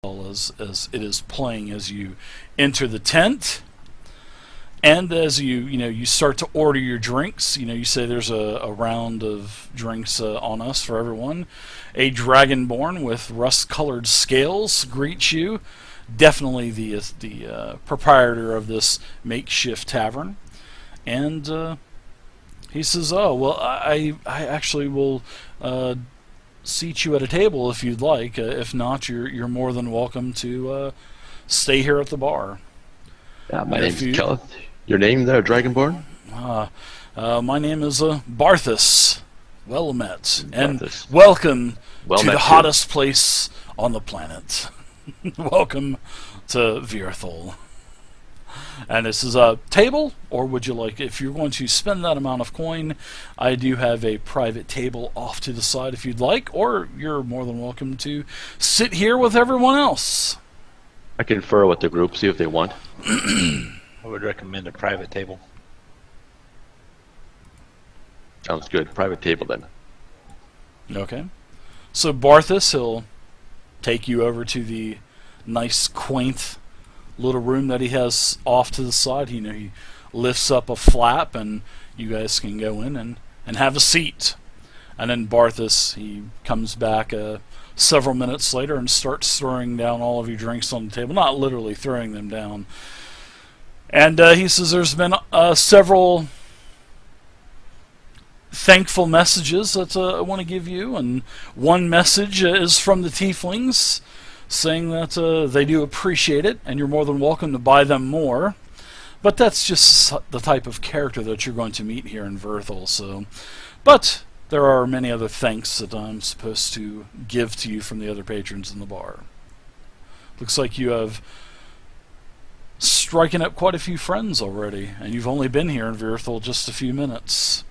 as it is playing as you enter the tent. And as you start to order your drinks, you say there's a round of drinks on us for everyone. A dragonborn with rust-colored scales greets you. Definitely the proprietor of this makeshift tavern. And he says, "Oh, well, I actually will seat you at a table if you'd like. If not, you're more than welcome to stay here at the bar." Yeah, my name's Kelleth. Your name there, Dragonborn? My name is Barthas. Well met. Barthas. And welcome Well to met the too. hottest place on the planet. Welcome to DRIVETHRU. And this is a table, or would you like, if you're going to spend that amount of coin, I do have a private table off to the side if you'd like, or you're more than welcome to sit here with everyone else. I confer with the group, see if they want. I would recommend a private table. Sounds good. Private table then. Okay. So Barthas, he'll take you over to the nice, quaint little room that he has off to the side. He lifts up a flap, and you guys can go in and have a seat. And then Barthas, he comes back several minutes later and starts throwing down all of your drinks on the table. Not literally throwing them down. And he says there's been several thankful messages that I want to give you, and one message is from the tieflings saying that they do appreciate it, and you're more than welcome to buy them more. But that's just the type of character that you're going to meet here in DRIVETHRU. So, but there are many other thanks that I'm supposed to give to you from the other patrons in the bar. Looks like you have striking up quite a few friends already, and you've only been here in DRIVETHRU just a few minutes.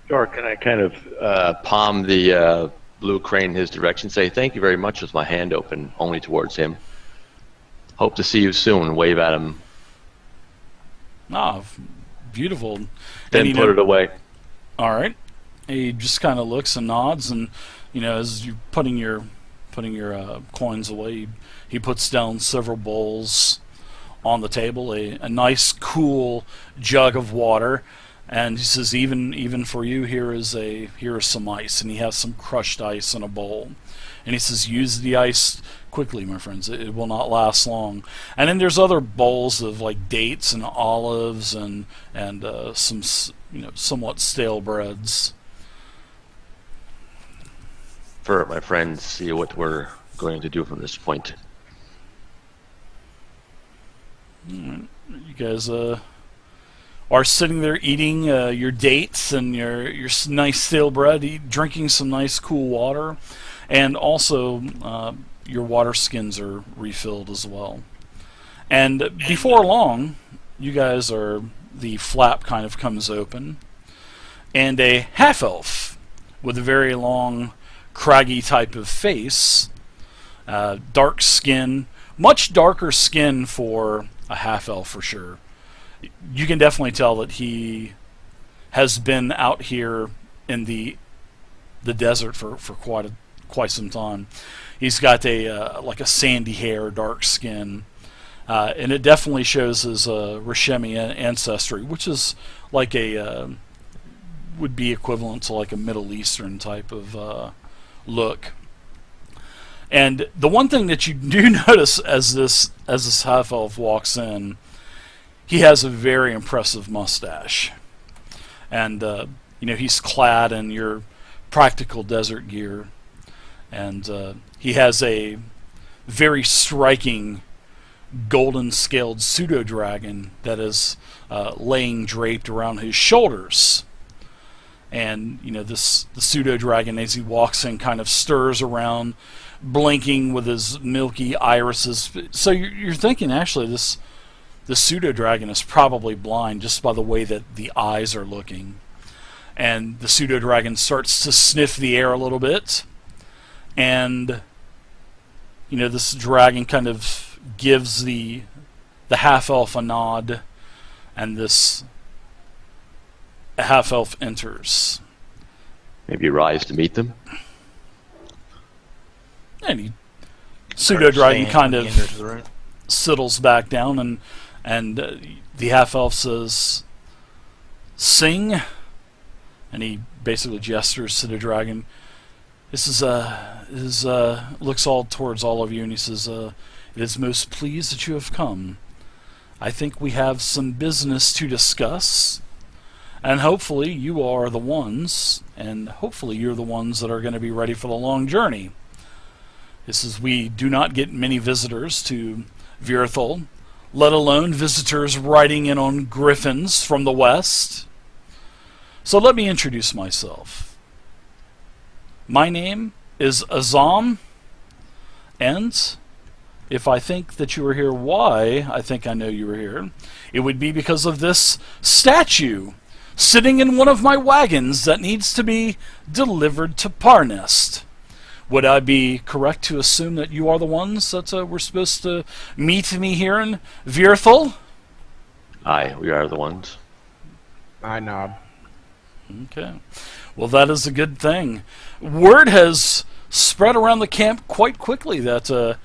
Sure, can I kind of palm the blue crane in his direction, say thank you very much with my hand open only towards him. Hope to see you soon, wave at him. Ah, beautiful. Then put it away. Alright. He just kind of looks and nods, and as you're putting your coins away, he puts down several bowls on the table, a nice cool jug of water, and he says, even for you, here is some ice, and he has some crushed ice in a bowl, and he says, use the ice quickly, my friends, it will not last long. And then there's other bowls of like dates and olives and some somewhat stale breads. For my friends, see what we're going to do from this point. You guys are sitting there eating your dates and your nice stale bread, drinking some nice cool water, and also your water skins are refilled as well. And before long, the flap kind of comes open, and a half-elf with a very long, craggy type of face, dark skin, much darker skin for a half-elf for sure. You can definitely tell that he has been out here in the desert for quite some time. He's got like a sandy hair, dark skin, and it definitely shows his Rishemi ancestry, which is like would be equivalent to like a Middle Eastern type of look. And the one thing that you do notice as this half-elf walks in, he has a very impressive mustache. And he's clad in your practical desert gear, and he has a very striking golden scaled pseudo-dragon that is laying draped around his shoulders. And the pseudo-dragon, as he walks in, kind of stirs around, blinking with his milky irises. So you're thinking, actually, the pseudo-dragon is probably blind just by the way that the eyes are looking. And the pseudo-dragon starts to sniff the air a little bit, and this dragon kind of gives the half-elf a nod, and this half-elf enters. Maybe rise to meet them. And he Pseudo dragon Stand kind when he of enters the room. settles back down, and the half elf says, "Sing," and he basically gestures to the dragon. This is looks all towards all of you, and he says, "It is most pleased that you have come. I think we have some business to discuss, and hopefully you are the ones, and hopefully you're the ones that are going to be ready for the long journey. This is, we do not get many visitors to Virthul, let alone visitors riding in on griffins from the west. So let me introduce myself. My name is Azam, and if I think that you are here, why I think I know you are here, it would be because of this statue sitting in one of my wagons that needs to be delivered to Parnest. Would I be correct to assume that you are the ones that were supposed to meet me here in Virthul?" Aye, we are the ones. I nod. Okay. Well, that is a good thing. Word has spread around the camp quite quickly that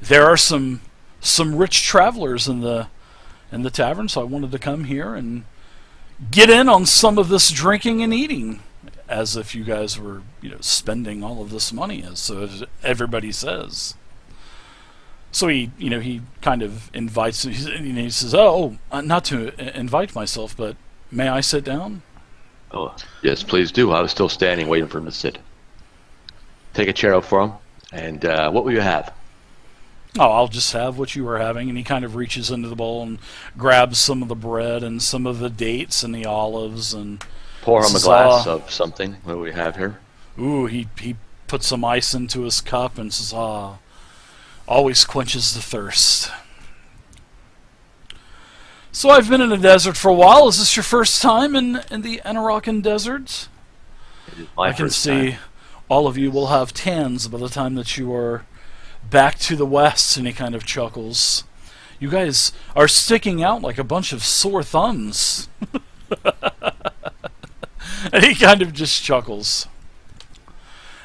there are some rich travelers in the tavern, so I wanted to come here and get in on some of this drinking and eating, as if you guys were, spending all of this money, as everybody says. So he kind of invites. He says, "Oh, not to invite myself, but may I sit down?" Oh, yes, please do. I was still standing waiting for him to sit. Take a chair up for him, and what will you have? "Oh, I'll just have what you were having." And he kind of reaches into the bowl and grabs some of the bread and some of the dates and the olives and Pour him a glass of something. What do we have here? Ooh, he puts some ice into his cup and says, always quenches the thirst. "So I've been in the desert for a while. Is this your first time in the Anarakan Desert? It is my I can first see time. all of you will have tans by the time that you are back to the west," and he kind of chuckles. "You guys are sticking out like a bunch of sore thumbs." And he kind of just chuckles.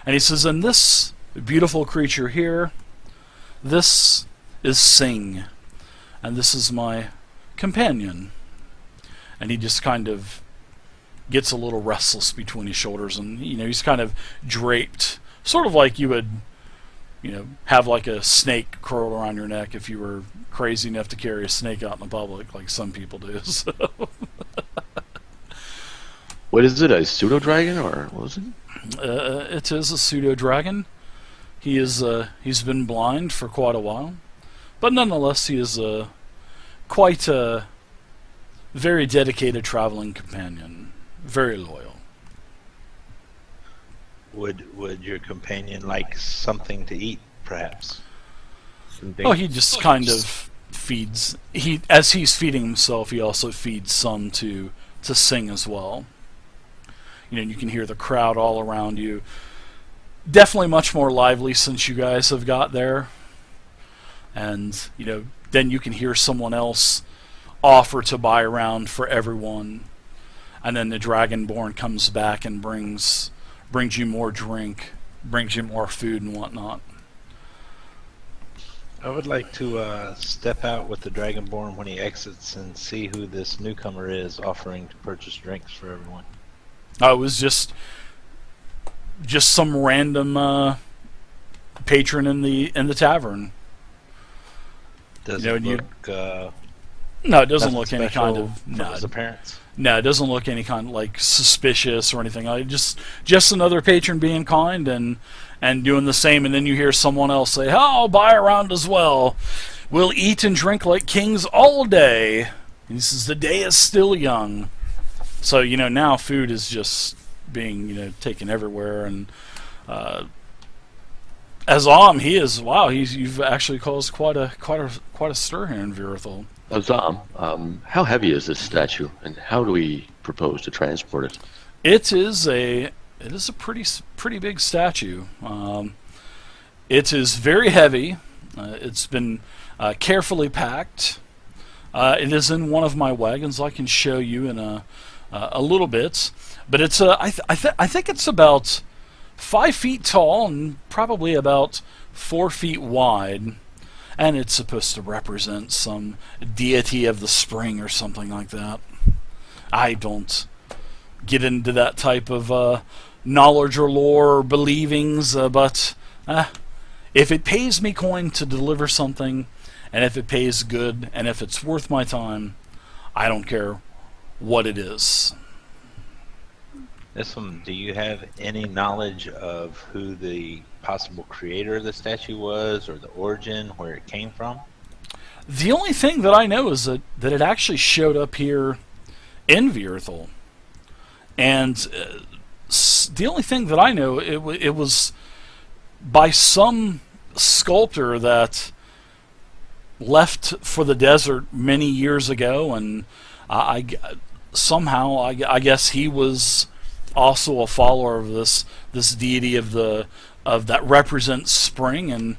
And he says, "And this beautiful creature here, this is Sing, and this is my companion." And he just kind of gets a little restless between his shoulders, and he's kind of draped, sort of like you would have like a snake curled around your neck if you were crazy enough to carry a snake out in the public, like some people do. So What is it? A pseudo dragon, or what was it? it is a pseudo dragon. He is he's been blind for quite a while, but nonetheless he is quite a very dedicated traveling companion, very loyal. Would your companion like something to eat, perhaps? Oh, he just kind of feeds. As he's feeding himself, he also feeds some to Sing as well. You can hear the crowd all around you. Definitely much more lively since you guys have got there. And, then you can hear someone else offer to buy around for everyone. And then the Dragonborn comes back and brings you more drink, brings you more food and whatnot. I would like to step out with the Dragonborn when he exits and see who this newcomer is offering to purchase drinks for everyone. It was just some random patron in the tavern. Does You know, it and you- look No, it doesn't nothing look any special kind of from his appearance? No, it doesn't look any kind of like suspicious or anything. Just another patron being kind and doing the same. And then you hear someone else say, "Oh, I'll buy around as well. We'll eat and drink like kings all day." And he says, "The day is still young." So now food is just being taken everywhere. And Azam, you've actually caused quite a stir here in Virthul. Azam, how heavy is this statue, and how do we propose to transport it? It is a pretty big statue. It is very heavy. It's been carefully packed. It is in one of my wagons. I can show you in a little bit, but it's I think it's about 5 feet tall and probably about 4 feet wide. And it's supposed to represent some deity of the spring or something like that. I don't get into that type of knowledge or lore or believings, but if it pays me coin to deliver something, and if it pays good, and if it's worth my time, I don't care what it is. This one, do you have any knowledge of who the possible creator of the statue was, or the origin, where it came from? The only thing that I know is that it actually showed up here in DRIVETHRU. And the only thing that I know, it was by some sculptor that left for the desert many years ago, and I guess he was also a follower of this deity of that represents spring, and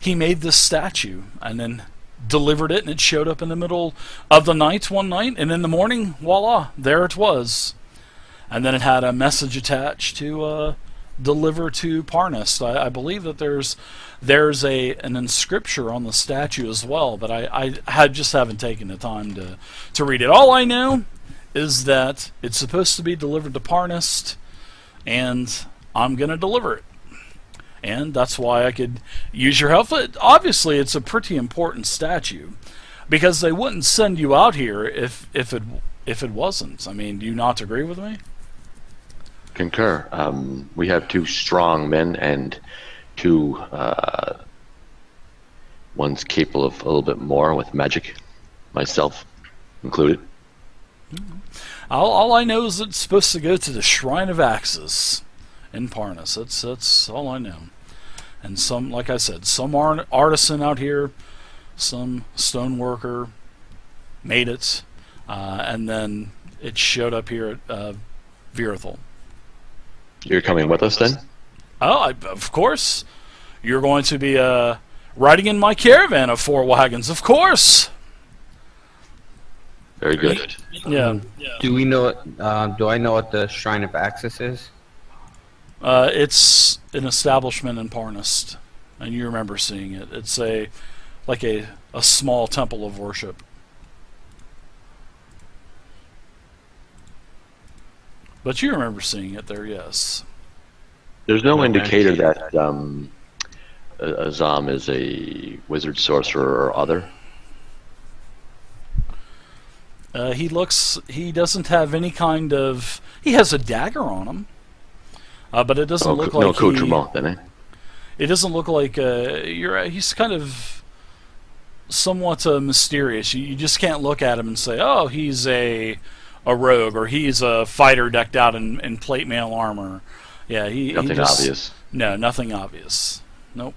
he made this statue and then delivered it, and it showed up in the middle of the night one night, and in the morning, voila, there it was. And then it had a message attached to deliver to Parnas. I believe that there's an inscription on the statue as well, but I just haven't taken the time to read it. All I know is that it's supposed to be delivered to Parnas, and I'm going to deliver it. And that's why I could use your help. Obviously, it's a pretty important statue, because they wouldn't send you out here if it wasn't. I mean, do you not agree with me? Concur. We have 2 strong men and 2 one's capable of a little bit more with magic, myself included. All I know is it's supposed to go to the Shrine of Axis in Parnas. That's all I know. And some, like I said, some artisan out here, some stone worker made it, and then it showed up here at DRIVETHRU. You're coming with us then? Oh, of course. You're going to be riding in my caravan of 4 wagons, of course. Very good. Yeah. Do we know? Do I know what the Shrine of Axis is? It's an establishment in Parnas, and you remember seeing it. It's like a small temple of worship. But you remember seeing it there, yes. There's no indicator that Azam is a wizard, sorcerer, or other. He doesn't have any kind of... He has a dagger on him. But it doesn't look like no accoutrement, then, eh? It doesn't look like... he's kind of somewhat mysterious. You just can't look at him and say, oh, he's a rogue, or he's a fighter decked out in plate mail armor. Yeah, Nothing obvious. No, nothing obvious. Nope.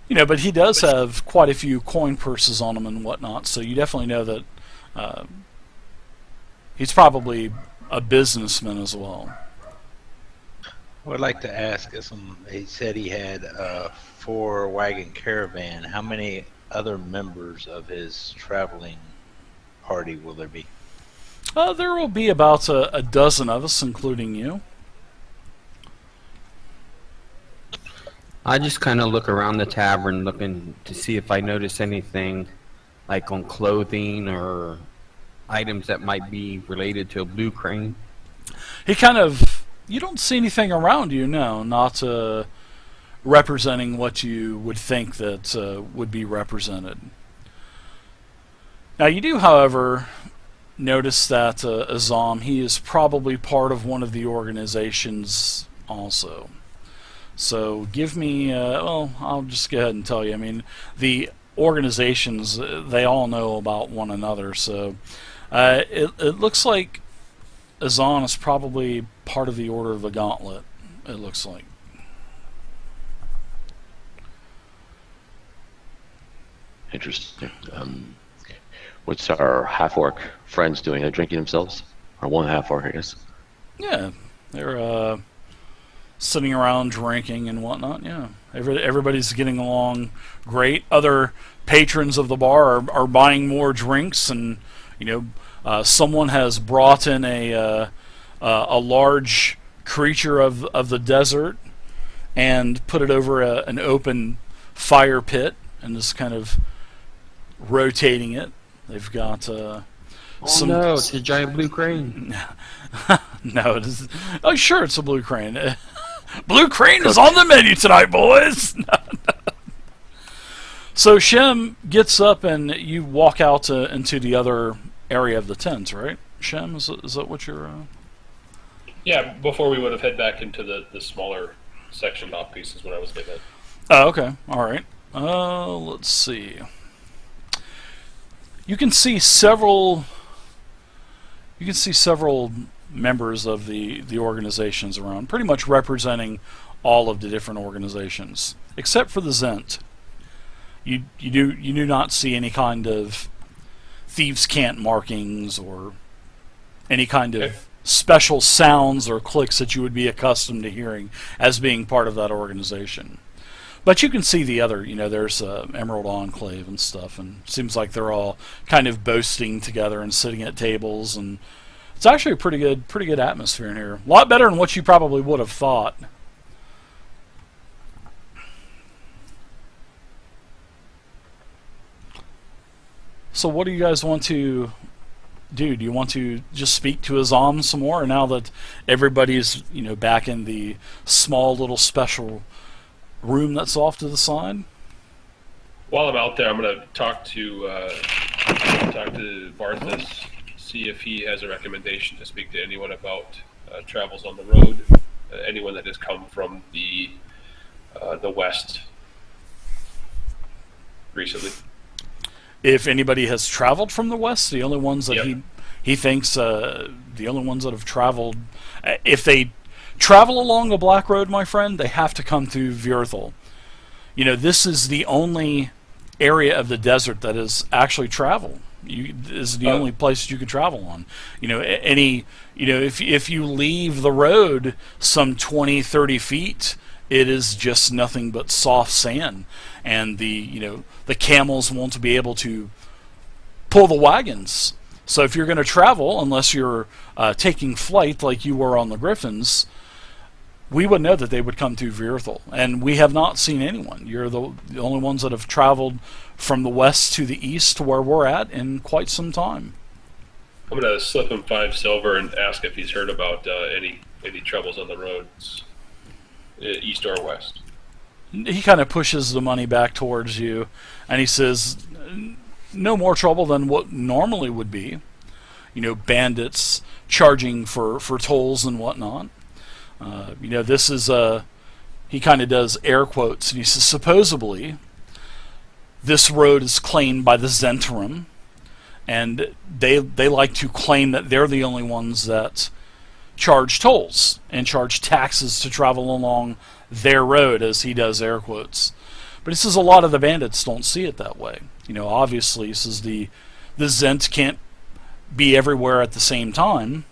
But he does have quite a few coin purses on him and whatnot, so you definitely know that he's probably a businessman as well. I would like to ask, he said he had a 4-wagon caravan. How many other members of his traveling party will there be? There will be about a dozen of us, including you. I just kind of look around the tavern, looking to see if I notice anything, like on clothing or items that might be related to a blue crane. You don't see anything around you, no, not representing what you would think that would be represented. Now, you do, however, notice that Azam, he is probably part of one of the organizations also. So give me, well, I'll just go ahead and tell you. I mean, the organizations, they all know about one another, so it looks like Azan is probably part of the Order of the Gauntlet, it looks like. Interesting. What's our half-orc friends doing? They're drinking themselves? Or one half-orc, I guess. Yeah, they're sitting around drinking and whatnot, yeah. Everybody's getting along great. Other patrons of the bar are buying more drinks, and someone has brought in a large creature of the desert and put it over an open fire pit and just kind of rotating it. They've got some. No, it's a giant blue crane. No, it is. Oh, sure, it's a blue crane. Blue crane is on the menu tonight, boys. So Shem gets up and you walk out into the other area of the tent, right? Shem, is that what you're? Yeah, before we would have head back into the smaller sectioned off pieces when I was getting it. Oh, okay, all right. Let's see. You can see several. You can see several members of the organizations around, pretty much representing all of the different organizations, except for the Zent. You do not see any kind of thieves' cant markings or any kind of special sounds or clicks that you would be accustomed to hearing as being part of that organization. But you can see the other, there's Emerald Enclave and stuff, and it seems like they're all kind of boasting together and sitting at tables, and it's actually a pretty good atmosphere in here. A lot better than what you probably would have thought. So what do you guys want to do? Do you want to just speak to Azam some more, now that everybody's back in the small little special room that's off to the side? While I'm out there, I'm going to talk to Varthus, see if he has a recommendation to speak to anyone about travels on the road, anyone that has come from the west recently. If anybody has traveled from the west, the only ones that Yep. he thinks the only ones that have traveled, if they travel along the Black Road, my friend, they have to come through Vierthel. This is the only area of the desert that is actually travel. This is the only place you can travel on. If you leave the road some 20, 30 feet, it is just nothing but soft sand, and the camels won't be able to pull the wagons. So if you're going to travel, unless you're taking flight like you were on the Griffins, we would know that they would come through Vierthel, and we have not seen anyone. You're the only ones that have traveled from the west to the east to where we're at in quite some time. I'm going to slip him 5 silver and ask if he's heard about any troubles on the roads, east or west. He kind of pushes the money back towards you, and he says, no more trouble than what normally would be. Bandits charging for tolls and whatnot. This is he kind of does air quotes, and he says, supposedly, this road is claimed by the Zentarum, and they like to claim that they're the only ones that charge tolls and charge taxes to travel along their road, as he does air quotes. But he says a lot of the bandits don't see it that way. Obviously, he says the Zent can't be everywhere at the same time,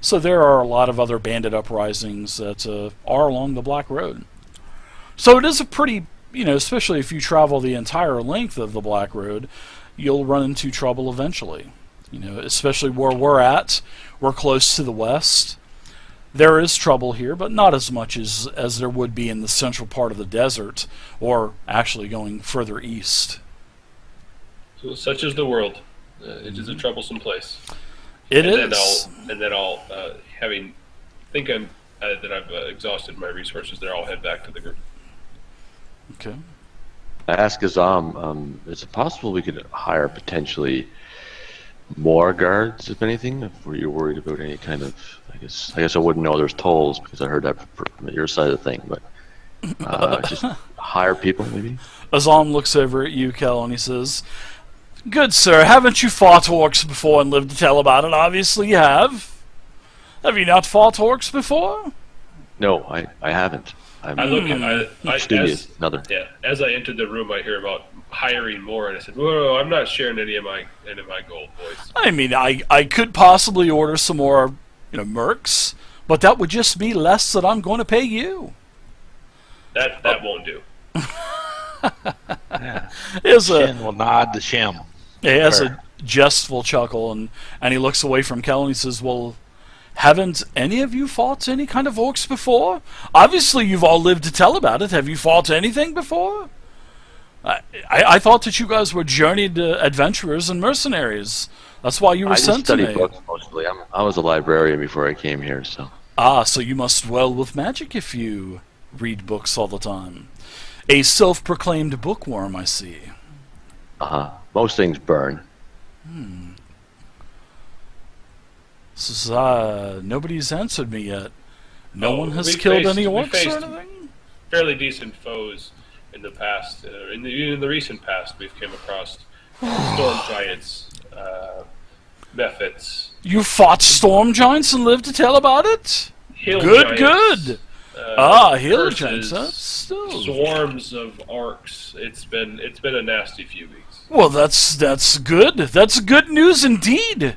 so there are a lot of other bandit uprisings that are along the Black Road. So it is a pretty, especially if you travel the entire length of the Black Road, you'll run into trouble eventually. Especially where we're at, we're close to the west. There is trouble here, but not as much as there would be in the central part of the desert, or actually going further east. So such is the world. It is a troublesome place. It and is. Then I'll that I've exhausted my resources there, I'll head back to the group. Okay. I ask Azam, is it possible we could hire potentially more guards, if anything, if you're worried about any kind of, I guess I wouldn't know there's tolls because I heard that from your side of the thing, but just hire people maybe? Azam looks over at you, Kel, and he says, good sir, haven't you fought orcs before and lived to tell about it? Obviously you have. Have you not fought orcs before? No, I haven't. I look at studious, as I entered the room, I hear about hiring more, and I said, "Whoa, I'm not sharing any of my gold, boys." I mean, I could possibly order some more, mercs, but that would just be less that I'm going to pay you. That won't do. Yeah. Shin will nod to Shem. He has a jestful chuckle, and he looks away from Kel and he says, well, Haven't any of you fought any kind of orcs before? Obviously, you've all lived to tell about it. Have you fought anything before? I thought that you guys were journeyed adventurers and mercenaries. That's why you were I just sent to study me. books mostly. I was a librarian before I came here, so. Ah, so you must dwell with magic if you read books all the time. A self-proclaimed bookworm, I see. Most things burn. Nobody's answered me yet. No Oh, one has we killed faced- any we orcs faced- or anything? Fairly decent foes in the past. In the recent past, we've came across storm giants, mephits, You fought storm giants and lived to tell about it? hill Good, giants, good. uh, Hill curses, giants. That's still. swarms of orcs. It's been a nasty few weeks. Well, that's good. That's good news indeed.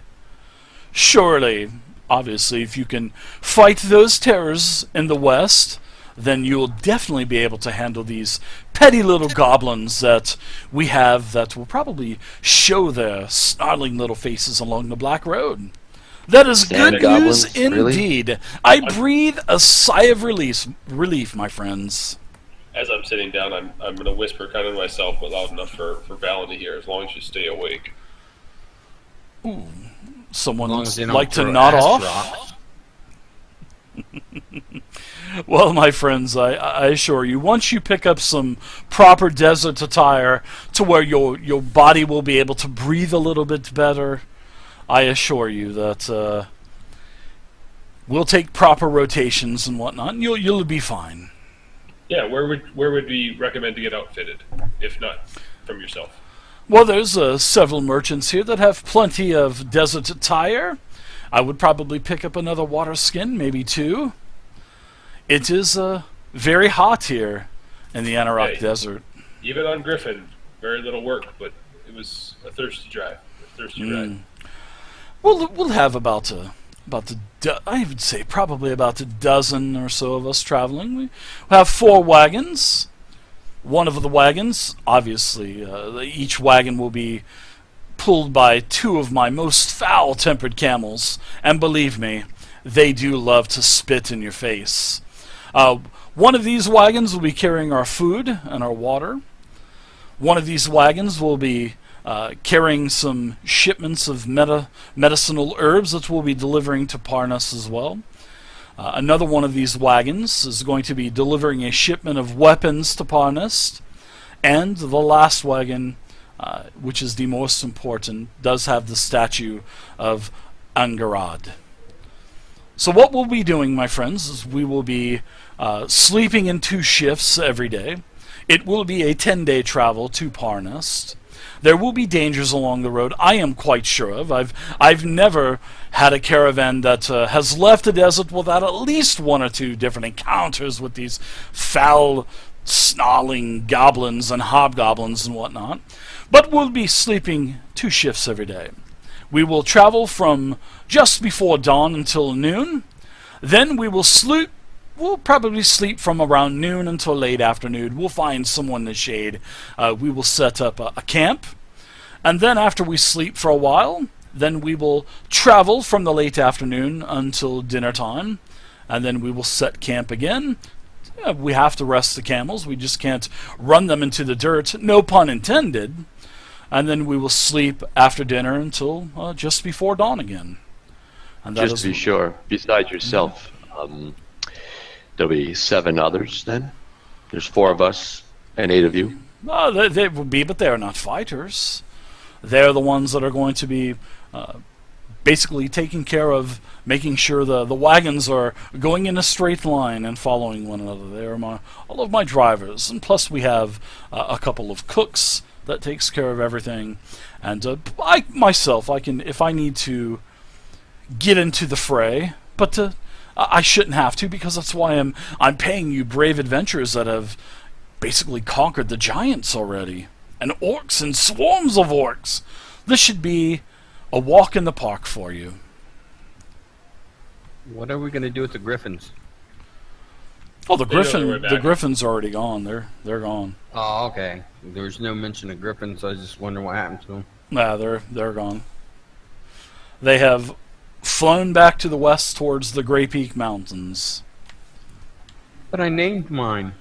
Surely, obviously, if you can fight those terrors in the west, then you'll definitely be able to handle these petty little goblins that we have that will probably show their snarling little faces along the Black Road. That is Sand good goblins, news really? indeed. I breathe a sigh of relief, my friends. As I'm sitting down, I'm going to whisper kind of to myself, but loud enough for Valen to hear, as long as you stay awake. Someone As long as they don't like to throw nod acid off? rocks. Well, my friends, I assure you, once you pick up some proper desert attire to where your body will be able to breathe a little bit better, I assure you that we'll take proper rotations and whatnot, and you'll be fine. Yeah, where would we recommend to get outfitted, if not from yourself? Well, there's several merchants here that have plenty of desert attire. I would probably pick up another water skin, maybe two. It is very hot here in the Anorak Hey. Desert. Even on Griffin, very little work, but it was a thirsty drive, a thirsty ride. We'll have about I would say probably about a dozen or so of us traveling. We have 4 wagons. One of the wagons, obviously, each wagon will be pulled by 2 of my most foul-tempered camels, and believe me, they do love to spit in your face. One of these wagons will be carrying our food and our water. One of these wagons will be carrying some shipments of medicinal herbs that we'll be delivering to Parnas as well. Another one of these wagons is going to be delivering a shipment of weapons to Parnas. And the last wagon, which is the most important, does have the statue of Angarad. So what we'll be doing, my friends, is we will be sleeping in 2 shifts every day. It will be a 10-day travel to Parnas. There will be dangers along the road, I am quite sure of. I've never had a caravan that has left the desert without at least 1 or 2 different encounters with these foul, snarling goblins and hobgoblins and whatnot. But we'll be sleeping 2 shifts every day. We will travel from just before dawn until noon. Then we will sleep. We'll probably sleep from around noon until late afternoon. We'll find someone in the shade. We will set up a camp. And then after we sleep for a while, then we will travel from the late afternoon until dinner time. And then we will set camp again. We have to rest the camels. We just can't run them into the dirt. No pun intended. And then we will sleep after dinner until just before dawn again. And that Just is to be sure, besides yourself, there'll be 7 others then? There's 4 of us and 8 of you? They will be, but they are not fighters. They're the ones that are going to be basically taking care of making sure the wagons are going in a straight line and following one another. They are all of my drivers. And plus we have a couple of cooks that takes care of everything. And I myself, I can, if I need to get into the fray, but I shouldn't have to, because that's why I'm paying you brave adventurers that have basically conquered the giants already. And orcs and swarms of orcs. This should be a walk in the park for you. What are we going to do with the griffins? Oh, the They know their way griffin, back. the griffin's already gone. They're gone. Oh, okay. There's no mention of griffins. I was just wondering what happened to them. Nah, they're gone. They have flown back to the west towards the Grey Peak Mountains. But I named mine.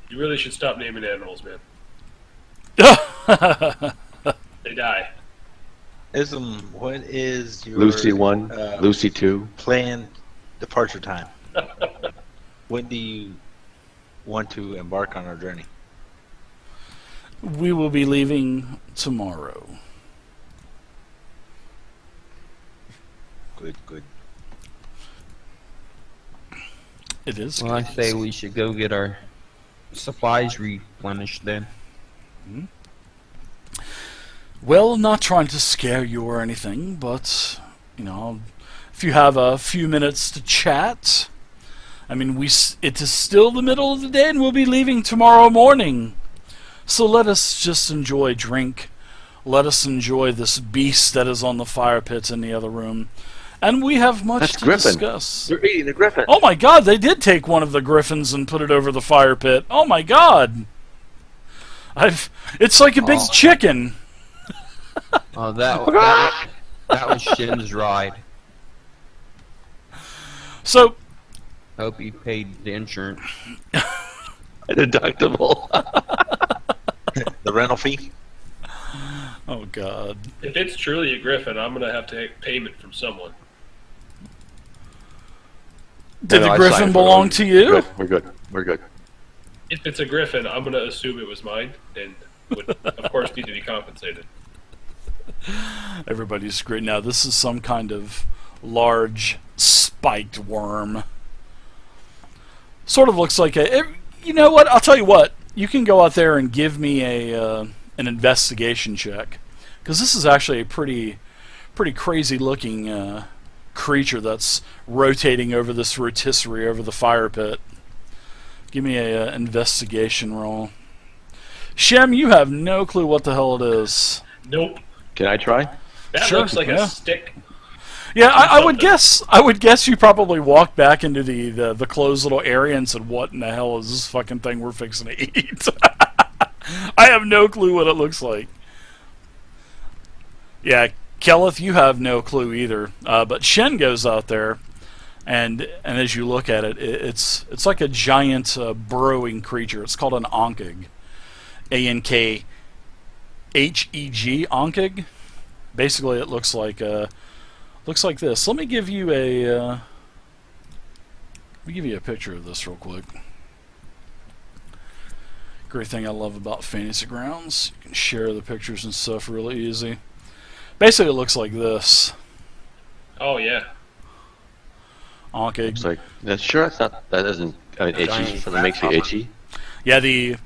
You really should stop naming animals, man. They die. What is your Lucy 1, Lucy 2. planned departure time? When do you want to embark on our journey? We will be leaving tomorrow. Good, good. It is. Well, I say we should go get our supplies replenished then. Well, not trying to scare you or anything, but, if you have a few minutes to chat, I mean, it is still the middle of the day and we'll be leaving tomorrow morning. So let us just enjoy drink. Let us enjoy this beast that is on the fire pit in the other room. And we have much That's to Griffin. discuss. They're eating the griffin. Oh my god, they did take one of the griffins and put it over the fire pit. Oh my god. It's like a big chicken. Oh, that was Shin's ride. So, Hope he paid the insurance. Deductible. The rental fee? oh god. If it's truly a griffin, I'm gonna have to take payment from someone. Did No, the I griffin signed for it. belong to you? Good. We're good. We're good. If it's a griffin, I'm gonna assume it was mine, and would, of course, need to be compensated. Everybody's screwed. Now, this is some kind of large spiked worm. Sort of looks like you know what? I'll tell you what. You can go out there and give me an investigation check, because this is actually a pretty crazy looking creature that's rotating over this rotisserie over the fire pit. Give me a investigation roll. Shem, you have no clue what the hell it is. Nope. Can I try? That Sure, looks like yeah. a stick. Yeah, I would Something. guess. I would guess you probably walked back into the closed little area and said, "What in the hell is this fucking thing we're fixing to eat?" I have no clue what it looks like. Yeah, Kelleth, you have no clue either. But Shen goes out there, and as you look at it, it's like a giant burrowing creature. It's called an onkig, Ankheg, onkig. Basically, it looks like this. Let me give you a picture of this real quick. Great thing I love about Fantasy Grounds, you can share the pictures and stuff really easy. Basically, it looks like this. Oh yeah. Onkig. It's like that's sure. It's not. That doesn't. I mean, itchy. Something makes you itchy. Yeah, the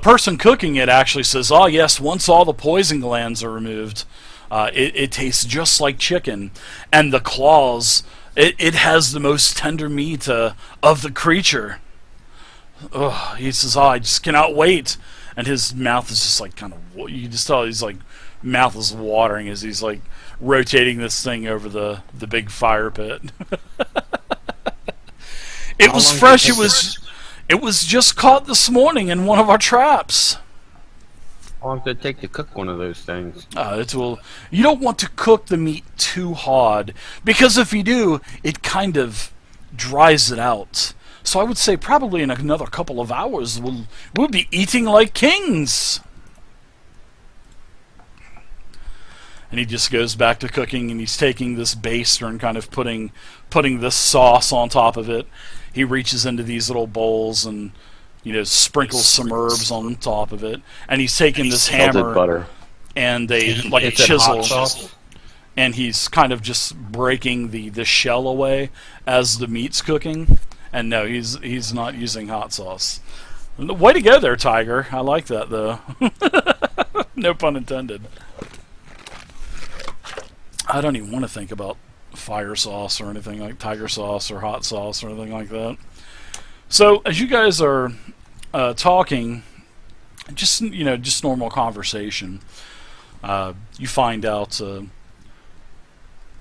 person cooking it actually says, "Oh yes, once all the poison glands are removed, it tastes just like chicken, and the claws. It has the most tender meat of the creature." Oh, he says, "Oh, I just cannot wait," and his mouth is just like kind of. You just tell he's like mouth is watering as he's like rotating this thing over the big fire pit. It How was long fresh. did it take It was just caught this morning in one of our traps. How long did it take to cook one of those things? You don't want to cook the meat too hard, because if you do, it kind of dries it out. So I would say probably in another couple of hours we'll be eating like kings. And he just goes back to cooking, and he's taking this baster and kind of putting this sauce on top of it. He reaches into these little bowls and sprinkles some herbs on top of it. And he's taking this Salted hammer butter. and a It's a hot chisel, sauce? and he's kind of just breaking the shell away as the meat's cooking. And no, he's not using hot sauce. Way to go there, Tiger. I like that though. No pun intended. I don't even want to think about fire sauce or anything like tiger sauce or hot sauce or anything like that. So as you guys are talking, just normal conversation, you find out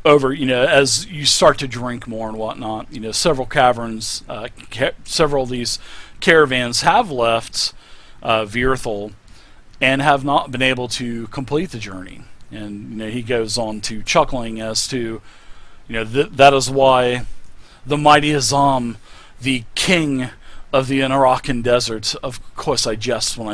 over as you start to drink more and whatnot, several caverns, several of these caravans have left Vierthel and have not been able to complete the journey. And he goes on to chuckling as to, that is why the mighty Azam, the king of the Arakan desert, of course I jest when I